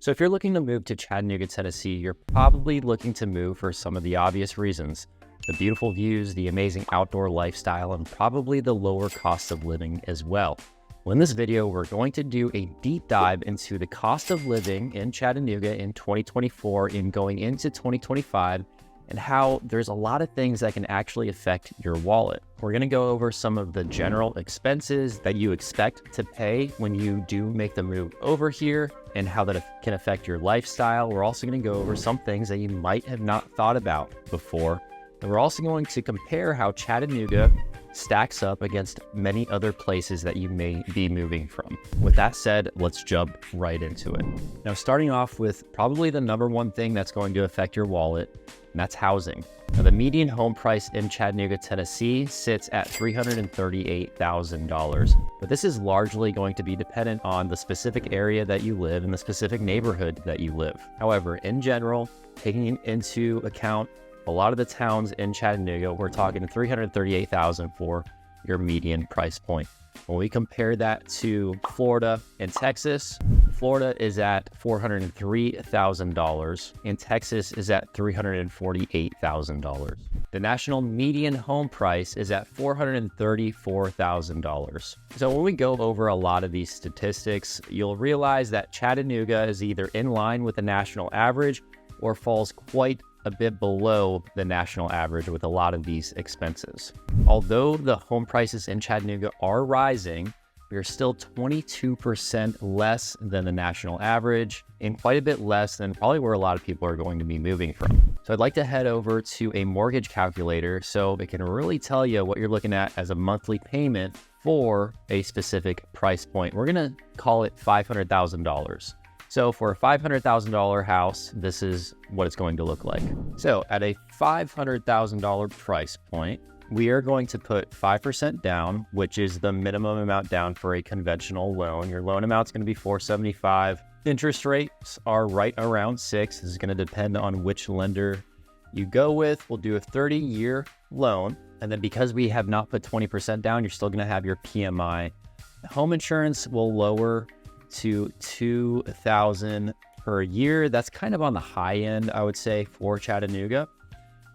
So if you're looking to move to Chattanooga, Tennessee, you're probably looking to move for some of the obvious reasons: the beautiful views, the amazing outdoor lifestyle, and probably the lower cost of living as well. Well, in this video, we're going to do a deep dive into the cost of living in Chattanooga in 2024 and going into 2025, and how there's a lot of things that can actually affect your wallet. We're going to go over some of the general expenses that you expect to pay when you do make the move over here and how that can affect your lifestyle. We're also going to go over some things that you might have not thought about before. And we're also going to compare how Chattanooga stacks up against many other places that you may be moving from. With that said, let's jump right into it. Now, starting off with probably the number one thing that's going to affect your wallet, and that's housing. Now, the median home price in Chattanooga, Tennessee sits at $338,000, but this is largely going to be dependent on the specific area that you live and the specific neighborhood that you live. However, in general, taking into account a lot of the towns in Chattanooga, we're talking $338,000 for your median price point. When we compare that to Florida and Texas, Florida is at $403,000 and Texas is at $348,000. The national median home price is at $434,000. So when we go over a lot of these statistics, you'll realize that Chattanooga is either in line with the national average or falls quite a bit below the national average with a lot of these expenses. Although the home prices in Chattanooga are rising, we are still 22% less than the national average and quite a bit less than probably where a lot of people are going to be moving from. So I'd like to head over to a mortgage calculator so it can really tell you what you're looking at as a monthly payment for a specific price point. We're going to call it $500,000. So for a $500,000 house, this is what it's going to look like. So at a $500,000 price point, we are going to put 5% down, which is the minimum amount down for a conventional loan. Your loan amount is going to be $475. Interest rates are right around 6. This is going to depend on which lender you go with. We'll do a 30-year loan. And then because we have not put 20% down, you're still going to have your PMI. Home insurance will lower to $2,000 per year. That's kind of on the high end, I would say, for Chattanooga.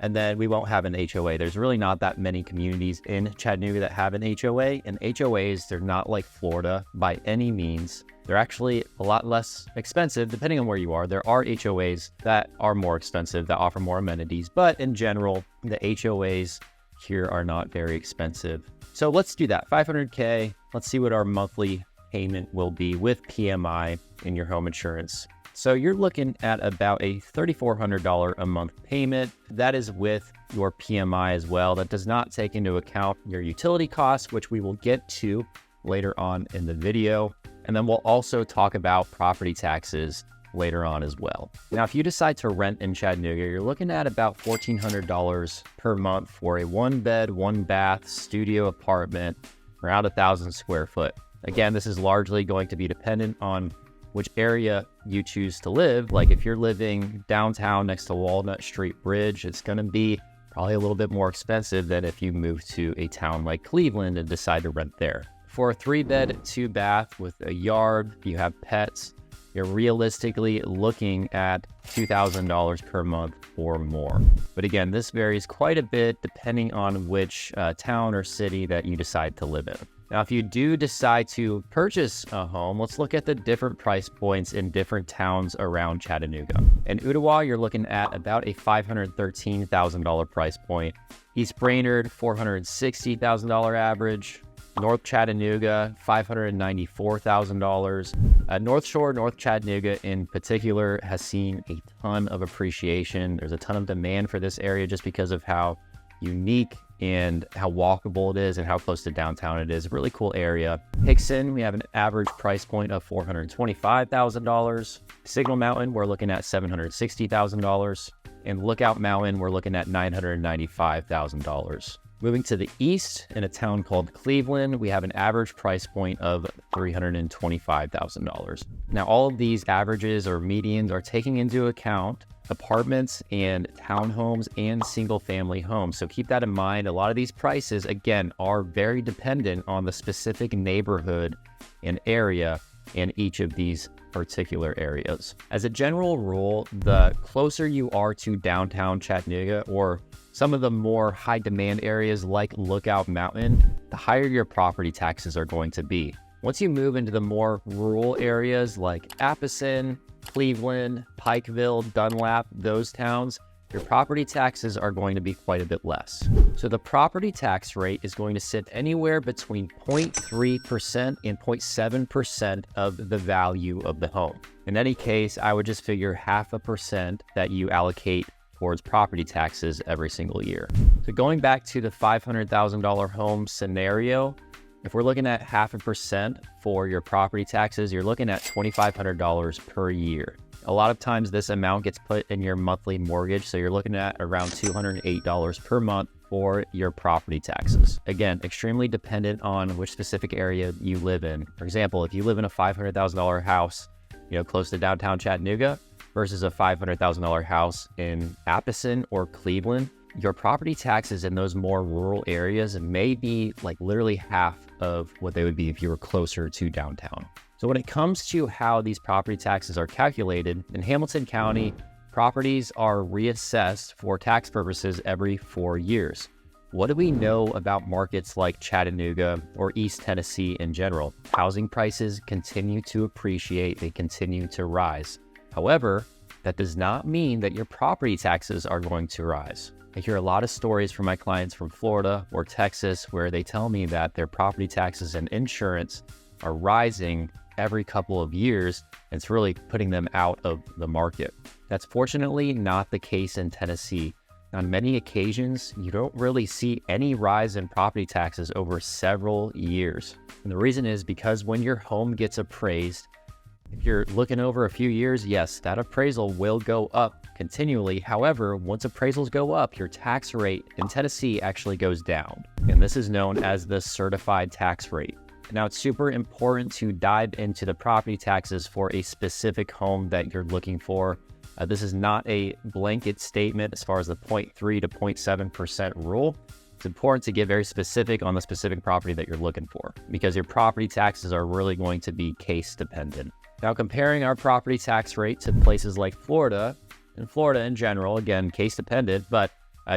And then we won't have an HOA. There's really not that many communities in Chattanooga that have an HOA. And HOAs, they're not like Florida by any means. They're actually a lot less expensive depending on where you are. There are HOAs that are more expensive, that offer more amenities. But in general, the HOAs here are not very expensive. So let's do that. $500K. Let's see what our monthly payment will be with PMI in your home insurance. So you're looking at about a $3,400 a month payment. That is with your PMI as well. That does not take into account your utility costs, which we will get to later on in the video. And then we'll also talk about property taxes later on as well. Now, if you decide to rent in Chattanooga, you're looking at about $1,400 per month for a 1-bed, 1-bath studio apartment, around 1,000 square foot. Again, this is largely going to be dependent on which area you choose to live. Like if you're living downtown next to Walnut Street Bridge, it's going to be probably a little bit more expensive than if you move to a town like Cleveland and decide to rent there. For a 3-bed, 2-bath with a yard, you have pets, you're realistically looking at $2,000 per month or more. But again, this varies quite a bit depending on which town or city that you decide to live in. Now, if you do decide to purchase a home, let's look at the different price points in different towns around Chattanooga. In Ottawa, you're looking at about a $513,000 price point. East Brainerd, $460,000 average. North Chattanooga, $594,000. North Shore, North Chattanooga in particular has seen a ton of appreciation. There's a ton of demand for this area just because of how unique and how walkable it is and how close to downtown it is. Really cool area. Hickson, we have an average price point of $425,000. Signal Mountain, we're looking at $760,000. And Lookout Mountain, we're looking at $995,000. Moving to the east, in a town called Cleveland, we have an average price point of $325,000. Now, all of these averages or medians are taking into account apartments and townhomes and single family homes. So keep that in mind. A lot of these prices, again, are very dependent on the specific neighborhood and area in each of these particular areas. As a general rule, the closer you are to downtown Chattanooga or some of the more high demand areas like Lookout Mountain, the higher your property taxes are going to be. Once you move into the more rural areas like Appleton, Cleveland, Pikeville, Dunlap, those towns, your property taxes are going to be quite a bit less. So the property tax rate is going to sit anywhere between 0.3% and 0.7% of the value of the home. In any case, I would just figure 0.5% that you allocate towards property taxes every single year. So going back to the $500,000 home scenario, if we're looking at 0.5% for your property taxes, you're looking at $2,500 per year. A lot of times this amount gets put in your monthly mortgage, so you're looking at around $208 per month for your property taxes. Again, extremely dependent on which specific area you live in. For example, if you live in a $500,000 house, close to downtown Chattanooga versus a $500,000 house in Appleton or Cleveland, your property taxes in those more rural areas may be like literally half of what they would be if you were closer to downtown. So when it comes to how these property taxes are calculated, in Hamilton County, properties are reassessed for tax purposes every 4 years. What do we know about markets like Chattanooga or East Tennessee in general? Housing prices continue to appreciate, they continue to rise. However, that does not mean that your property taxes are going to rise. I hear a lot of stories from my clients from Florida or Texas where they tell me that their property taxes and insurance are rising every couple of years. And it's really putting them out of the market. That's fortunately not the case in Tennessee. On many occasions, you don't really see any rise in property taxes over several years. And the reason is because when your home gets appraised, if you're looking over a few years, yes, that appraisal will go up continually. However, once appraisals go up, your tax rate in Tennessee actually goes down. And this is known as the certified tax rate. Now, it's super important to dive into the property taxes for a specific home that you're looking for. This is not a blanket statement as far as the 0.3 to 0.7% rule. It's important to get very specific on the specific property that you're looking for because your property taxes are really going to be case dependent. Now, comparing our property tax rate to places like Florida, and Florida in general, again, case dependent, but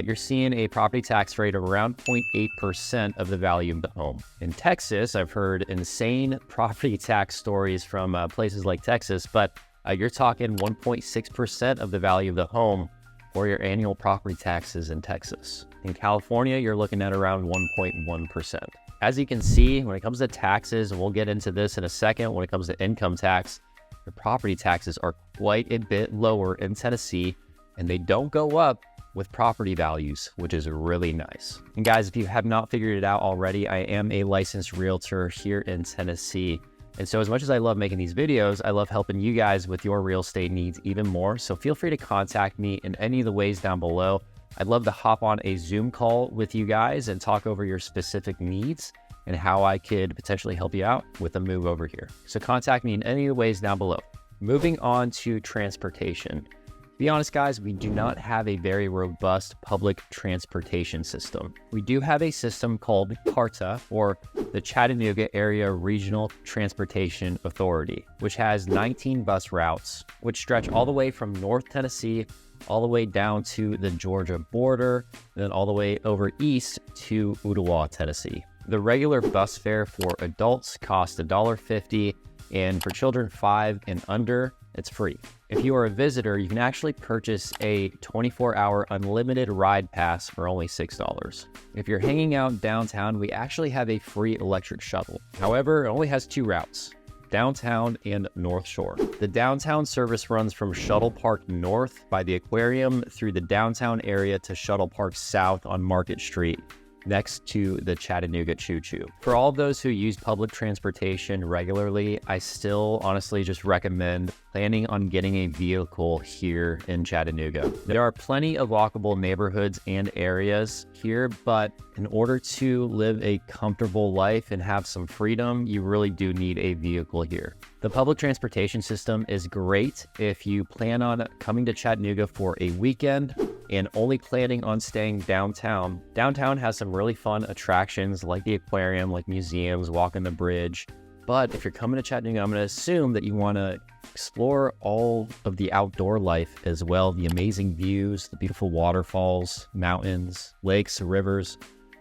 you're seeing a property tax rate of around 0.8% of the value of the home. In Texas, I've heard insane property tax stories from places like Texas, but you're talking 1.6% of the value of the home for your annual property taxes in Texas. In California, you're looking at around 1.1%. As you can see, when it comes to taxes, and we'll get into this in a second, when it comes to income tax, the property taxes are quite a bit lower in Tennessee, and they don't go up with property values, which is really nice. And guys, if you have not figured it out already, I am a licensed realtor here in Tennessee. And so as much as I love making these videos, I love helping you guys with your real estate needs even more. So feel free to contact me in any of the ways down below. I'd love to hop on a Zoom call with you guys and talk over your specific needs and how I could potentially help you out with a move over here. So contact me in any of the ways down below. Moving on to transportation. To be honest, guys, we do not have a very robust public transportation system. We do have a system called CARTA, or the Chattanooga Area Regional Transportation Authority, which has 19 bus routes, which stretch all the way from North Tennessee all the way down to the Georgia border, and then all the way over east to Ottawa, Tennessee. The regular bus fare for adults costs $1.50, and for children 5 and under, it's free. If you are a visitor, you can actually purchase a 24-hour unlimited ride pass for only $6. If you're hanging out downtown, we actually have a free electric shuttle. However, it only has 2 routes, downtown and North Shore. The downtown service runs from Shuttle Park North by the aquarium through the downtown area to Shuttle Park South on Market Street, next to the Chattanooga Choo Choo. For all of those who use public transportation regularly, I still honestly just recommend planning on getting a vehicle here in Chattanooga. There are plenty of walkable neighborhoods and areas here, but in order to live a comfortable life and have some freedom, you really do need a vehicle here. The public transportation system is great if you plan on coming to Chattanooga for a weekend and only planning on staying downtown. Downtown has some really fun attractions like the aquarium, like museums, walking the bridge. But if you're coming to Chattanooga, I'm going to assume that you want to explore all of the outdoor life as well, the amazing views, the beautiful waterfalls, mountains, lakes, rivers,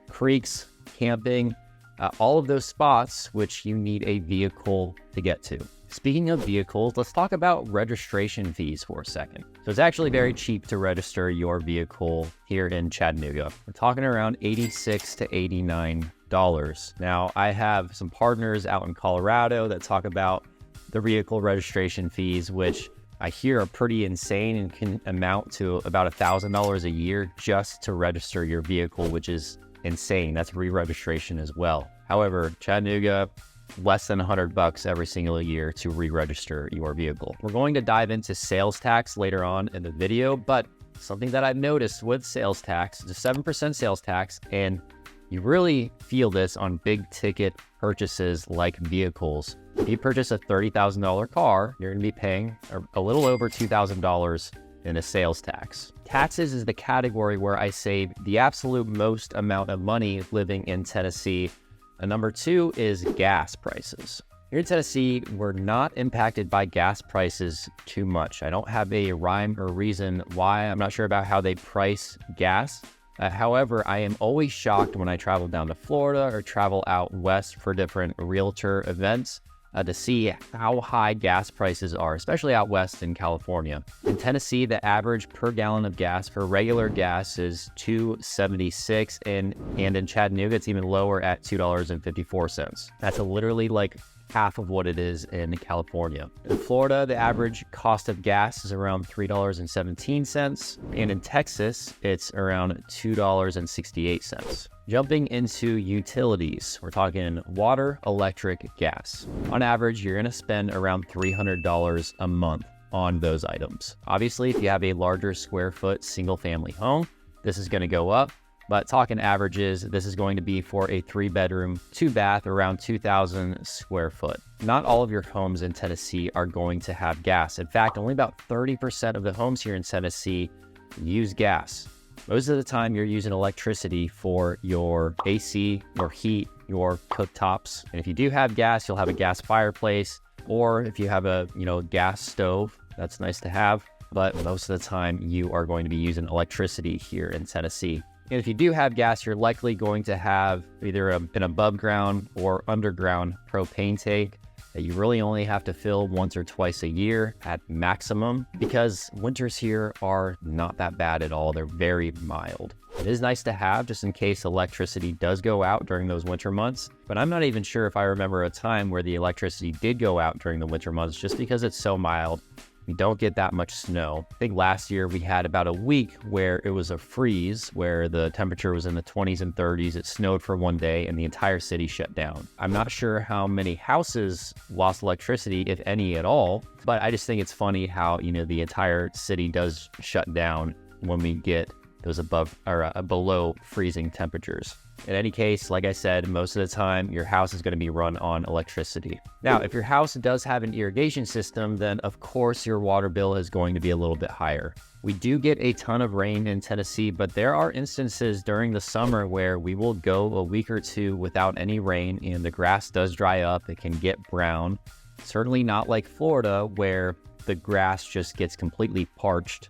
creeks, camping, all of those spots which you need a vehicle to get to. Speaking of vehicles, let's talk about registration fees for a second. So it's actually very cheap to register your vehicle here in Chattanooga. We're talking around $86 to $89. Now, I have some partners out in Colorado that talk about the vehicle registration fees, which I hear are pretty insane and can amount to about $1,000 a year just to register your vehicle, which is insane. That's re-registration as well. However, Chattanooga, less than $100 every single year to re-register your vehicle. We're going to dive into sales tax later on in the video, but something that I've noticed with sales tax, it's a 7% sales tax, and you really feel this on big ticket purchases like vehicles. If you purchase a $30,000 car, you're going to be paying a little over $2,000 in a sales tax. Taxes is the category where I save the absolute most amount of money living in Tennessee. And number two is gas prices. Here in Tennessee, we're not impacted by gas prices too much. I don't have a rhyme or reason why. I'm not sure about how they price gas. However, I am always shocked when I travel down to Florida or travel out west for different realtor events to see how high gas prices are, especially out west in California. In Tennessee, the average per gallon of gas for regular gas is $2.76, and in Chattanooga, it's even lower at $2.54. That's literally like half of what it is in California. In Florida, the average cost of gas is around $3.17, and in Texas, it's around $2.68. Jumping into utilities, we're talking water, electric, gas. On average, you're gonna spend around $300 a month on those items. Obviously, if you have a larger square foot single family home, this is gonna go up. But talking averages, this is going to be for a 3-bedroom, 2-bath, around 2,000 square foot. Not all of your homes in Tennessee are going to have gas. In fact, only about 30% of the homes here in Tennessee use gas. Most of the time, you're using electricity for your AC, your heat, your cooktops. And if you do have gas, you'll have a gas fireplace, or if you have a gas stove, that's nice to have. But most of the time, you are going to be using electricity here in Tennessee. And if you do have gas, you're likely going to have either an above ground or underground propane tank that you really only have to fill once or twice a year at maximum, because winters here are not that bad at all. They're very mild. It is nice to have just in case electricity does go out during those winter months, but I'm not even sure if I remember a time where the electricity did go out during the winter months just because it's so mild. We don't get that much snow. I think last year we had about a week where it was a freeze, where the temperature was in the 20s and 30s. It snowed for one day and the entire city shut down. I'm not sure how many houses lost electricity, if any at all, but I just think it's funny how, the entire city does shut down when we get those above or below freezing temperatures. In any case, like I said, most of the time your house is going to be run on electricity. Now, if your house does have an irrigation system, then of course your water bill is going to be a little bit higher. We do get a ton of rain in Tennessee, but there are instances during the summer where we will go a week or two without any rain and the grass does dry up. It can get brown. Certainly not like Florida, where the grass just gets completely parched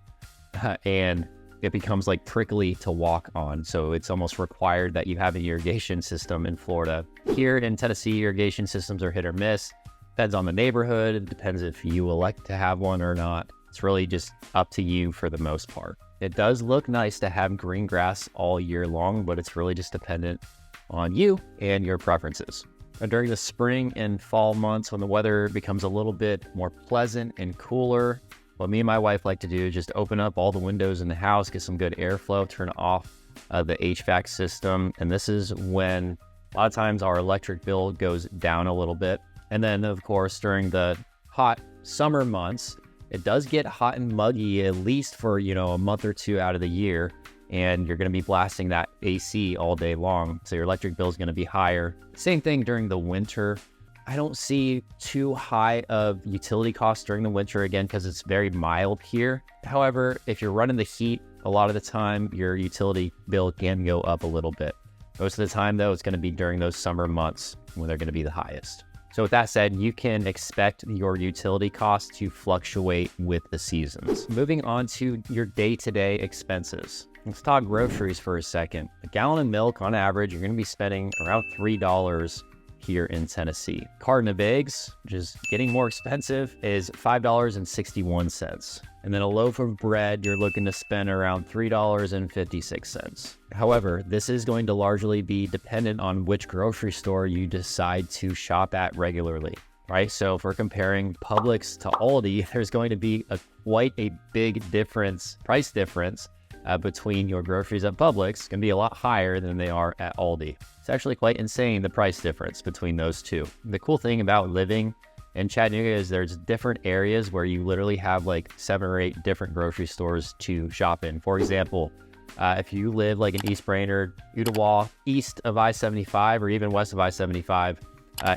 and it becomes like prickly to walk on. So it's almost required that you have an irrigation system in Florida. Here in Tennessee, irrigation systems are hit or miss. Depends on the neighborhood. It depends if you elect to have one or not. It's really just up to you for the most part. It does look nice to have green grass all year long, but it's really just dependent on you and your preferences. And during the spring and fall months, when the weather becomes a little bit more pleasant and cooler, what me and my wife like to do is just open up all the windows in the house, get some good airflow, turn off the HVAC system. And this is when a lot of times our electric bill goes down a little bit. And then of course, during the hot summer months, it does get hot and muggy, at least for, a month or two out of the year. And you're going to be blasting that AC all day long. So your electric bill is going to be higher. Same thing during the winter. I don't see too high of utility costs during the winter, again, because it's very mild here. However, if you're running the heat, a lot of the time your utility bill can go up a little bit. Most of the time though, it's going to be during those summer months when they're going to be the highest. So with that said, you can expect your utility costs to fluctuate with the seasons. Moving on to your day-to-day expenses. Let's talk groceries for a second. A gallon of milk on average, you're going to be spending around $3 here in Tennessee. Carton of eggs, which is getting more expensive, is $5.61. And then a loaf of bread, you're looking to spend around $3.56. However, this is going to largely be dependent on which grocery store you decide to shop at regularly, right? So if we're comparing Publix to Aldi, there's going to be quite a big price difference between your groceries at Publix. Can be a lot higher than they are at Aldi. It's actually quite insane, the price difference between those two. The cool thing about living in Chattanooga is there's different areas where you literally have like 7 or 8 different grocery stores to shop in. For example, if you live like in East Brainerd, Ottawa, east of I-75 or even west of I-75,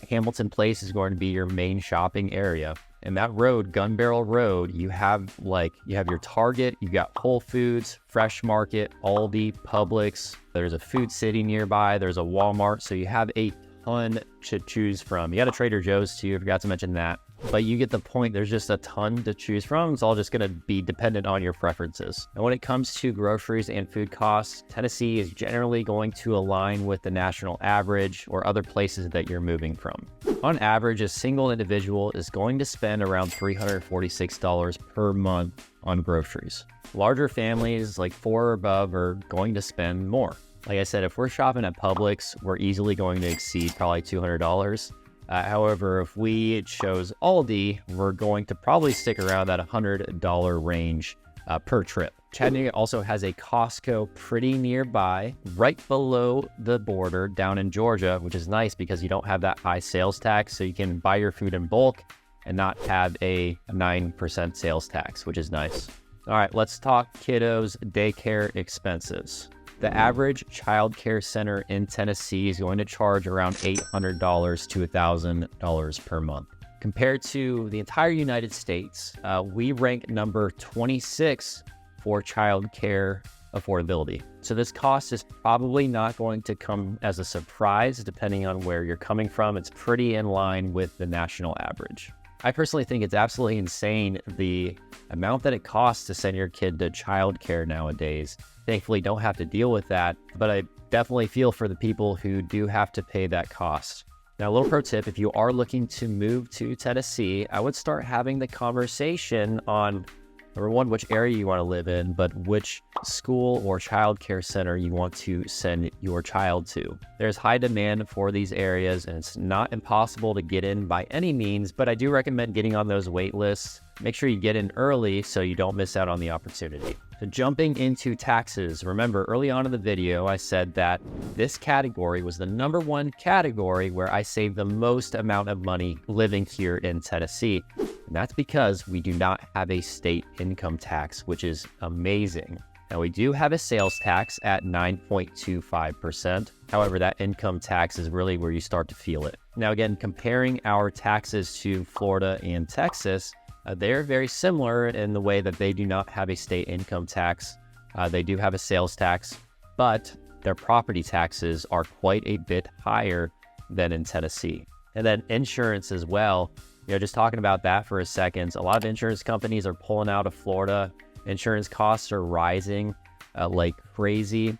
Hamilton Place is going to be your main shopping area. And that road, Gun Barrel Road, you have your Target, you got Whole Foods, Fresh Market, Aldi, Publix. There's a Food City nearby. There's a Walmart. So you have a ton to choose from. You got a Trader Joe's too. I forgot to mention that. But you get the point. There's just a ton to choose from. It's all just going to be dependent on your preferences. And when it comes to groceries and food costs, Tennessee is generally going to align with the national average or other places that you're moving from. On average, a single individual is going to spend around $346 per month on groceries. Larger families, like 4 or above, are going to spend more. Like I said, if we're shopping at Publix, we're easily going to exceed probably $200. However, if we chose Aldi, we're going to probably stick around that $100 range per trip. Chattanooga also has a Costco pretty nearby, right below the border down in Georgia, which is nice because you don't have that high sales tax, so you can buy your food in bulk and not have a 9% sales tax, which is nice. All right, let's talk kiddos' daycare expenses. The average child care center in Tennessee is going to charge around $800 to $1,000 per month. Compared to the entire United States, we rank number 26 for child care affordability. So this cost is probably not going to come as a surprise depending on where you're coming from. It's pretty in line with the national average. I personally think it's absolutely insane the amount that it costs to send your kid to childcare nowadays. Thankfully, don't have to deal with that, but I definitely feel for the people who do have to pay that cost. Now, a little pro tip, if you are looking to move to Tennessee, I would start having the conversation on, number one, which area you want to live in, but which school or childcare center you want to send your child to. There's high demand for these areas, and it's not impossible to get in by any means, but I do recommend getting on those wait lists. Make sure you get in early so you don't miss out on the opportunity. So jumping into taxes, remember early on in the video, I said that this category was the #1 category where I save the most amount of money living here in Tennessee. And that's because we do not have a state income tax, which is amazing. Now, we do have a sales tax at 9.25%. However, that income tax is really where you start to feel it. Now, again, comparing our taxes to Florida and Texas, they're very similar in the way that they do not have a state income tax. They do have a sales tax, but their property taxes are quite a bit higher than in Tennessee. And then insurance as well. Just talking about that for a second, a lot of insurance companies are pulling out of Florida. Insurance costs are rising like crazy.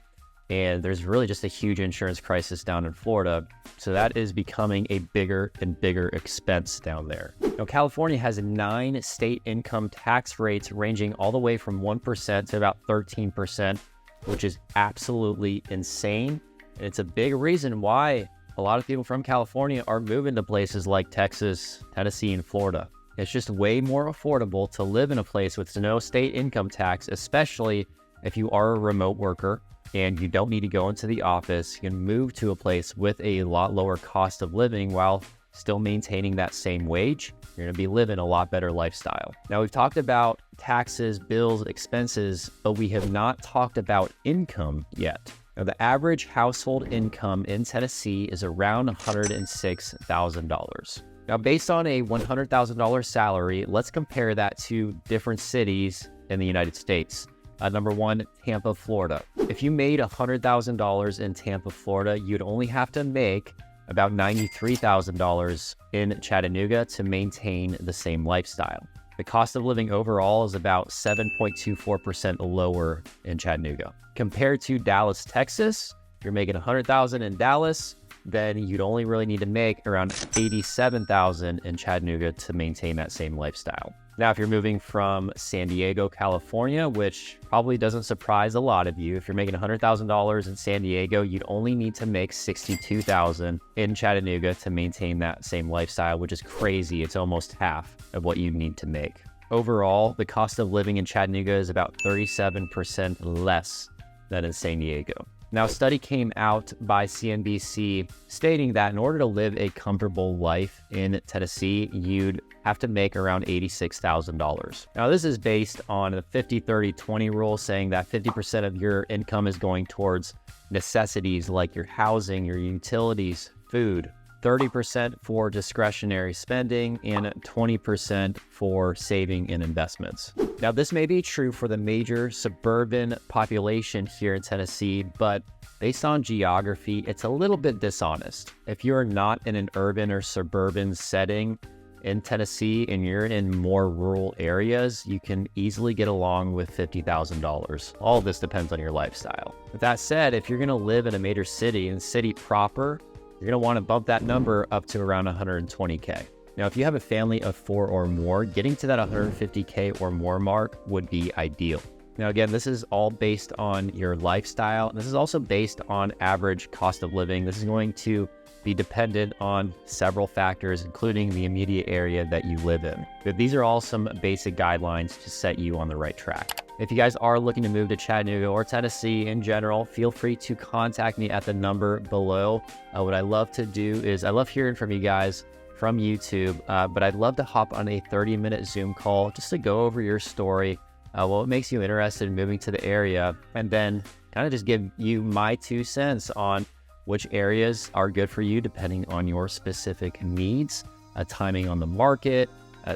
And there's really just a huge insurance crisis down in Florida. So that is becoming a bigger and bigger expense down there. Now, California has 9 state income tax rates ranging all the way from 1% to about 13%, which is absolutely insane. And it's a big reason why a lot of people from California are moving to places like Texas, Tennessee, and Florida. It's just way more affordable to live in a place with no state income tax, especially if you are a remote worker and you don't need to go into the office. You can move to a place with a lot lower cost of living while still maintaining that same wage. You're going to be living a lot better lifestyle. Now, we've talked about taxes, bills, expenses, but we have not talked about income yet. Now, the average household income in Tennessee is around $106,000. Now, based on a $100,000 salary, let's compare that to different cities in the United States. Number 1, Tampa, Florida. If you made $100,000 in Tampa, Florida, you'd only have to make about $93,000 in Chattanooga to maintain the same lifestyle. The cost of living overall is about 7.24% lower in Chattanooga. Compared to Dallas, Texas, if you're making $100,000 in Dallas, then you'd only really need to make around $87,000 in Chattanooga to maintain that same lifestyle. Now, if you're moving from San Diego, California, which probably doesn't surprise a lot of you, if you're making $100,000 in San Diego, you'd only need to make $62,000 in Chattanooga to maintain that same lifestyle, which is crazy. It's almost half of what you need to make. Overall, the cost of living in Chattanooga is about 37% less than in San Diego. Now, a study came out by CNBC stating that in order to live a comfortable life in Tennessee, you'd have to make around $86,000. Now, this is based on the 50-30-20 rule, saying that 50% of your income is going towards necessities like your housing, your utilities, food, 30% for discretionary spending, and 20% for saving and investments. Now, this may be true for the major suburban population here in Tennessee, but based on geography, it's a little bit dishonest. If you're not in an urban or suburban setting in Tennessee and you're in more rural areas, you can easily get along with $50,000. All of this depends on your lifestyle. With that said, if you're gonna live in a major city and city proper, you're gonna wanna bump that number up to around 120K. Now, if you have a family of 4 or more, getting to that 150K or more mark would be ideal. Now, again, this is all based on your lifestyle. This is also based on average cost of living. This is going to be dependent on several factors, including the immediate area that you live in. But these are all some basic guidelines to set you on the right track. If you guys are looking to move to Chattanooga or Tennessee in general, feel free to contact me at the number below. What I love to do is I love hearing from you guys from YouTube, but I'd love to hop on a 30-minute Zoom call just to go over your story, what makes you interested in moving to the area, and then kind of just give you my 2 cents on which areas are good for you depending on your specific needs, timing on the market,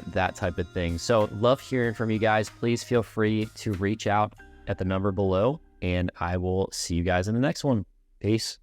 that type of thing. So love hearing from you guys. Please feel free to reach out at the number below, and I will see you guys in the next one. Peace.